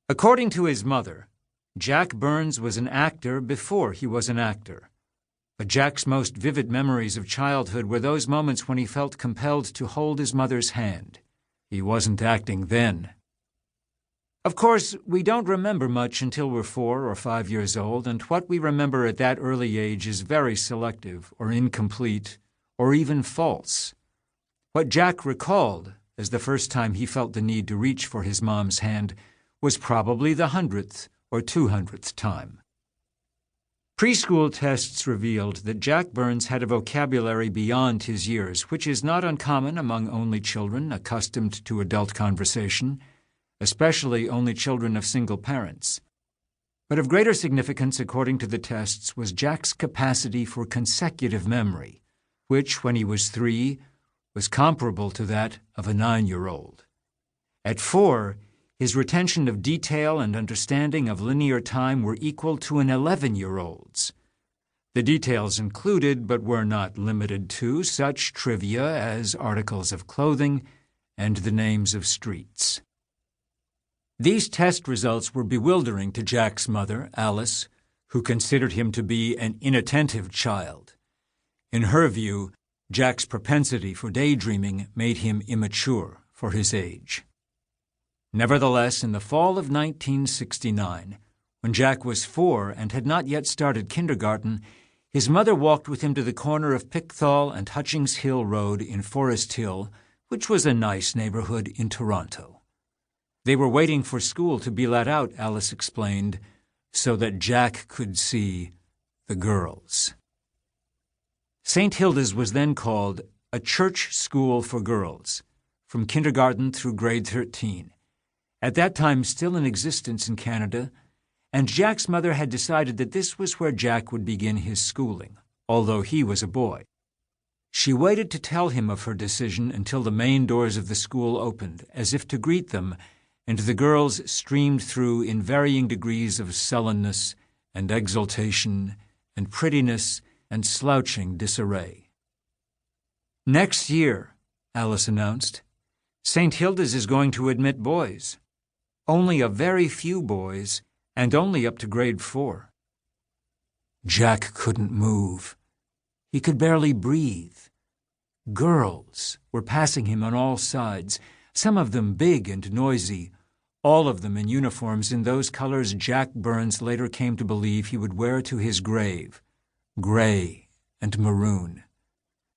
According to his mother, Jack Burns was an actor before he was an actor. But Jack's most vivid memories of childhood were those moments when he felt compelled to hold his mother's hand. He wasn't acting then. Of course, we don't remember much until we're 4 or 5 years old, and what we remember at that early age is very selective or incomplete or even false. What Jack recalled as the first time he felt the need to reach for his mom's hand was probably the 100th or 200th time. Preschool tests revealed that Jack Burns had a vocabulary beyond his years, which is not uncommon among only children accustomed to adult conversation, especially only children of single parents. But of greater significance, according to the tests, was Jack's capacity for consecutive memory, which, when he was 3, was comparable to that of a 9-year-old. At 4, his retention of detail and understanding of linear time were equal to an 11-year-old's. The details included, but were not limited to, such trivia as articles of clothing and the names of streets. These test results were bewildering to Jack's mother, Alice, who considered him to be an inattentive child. In her view, Jack's propensity for daydreaming made him immature for his age. Nevertheless, in the fall of 1969, when Jack was 4 and had not yet started kindergarten, his mother walked with him to the corner of Pickthall and Hutchings Hill Road in Forest Hill, which was a nice neighborhood in Toronto. They were waiting for school to be let out, Alice explained, so that Jack could see the girls. St. Hilda's was then called a church school for girls, from kindergarten through grade 13. At that time still in existence in Canada, and Jack's mother had decided that this was where Jack would begin his schooling, although he was a boy. She waited to tell him of her decision until the main doors of the school opened, as if to greet them, and the girls streamed through in varying degrees of sullenness and exultation and prettiness and slouching disarray. "Next year," Alice announced, "St. Hilda's is going to admit boys. Only a very few boys, and only up to grade 4. Jack couldn't move. He could barely breathe. Girls were passing him on all sides, some of them big and noisy, all of them in uniforms in those colors Jack Burns later came to believe he would wear to his grave, gray and maroon.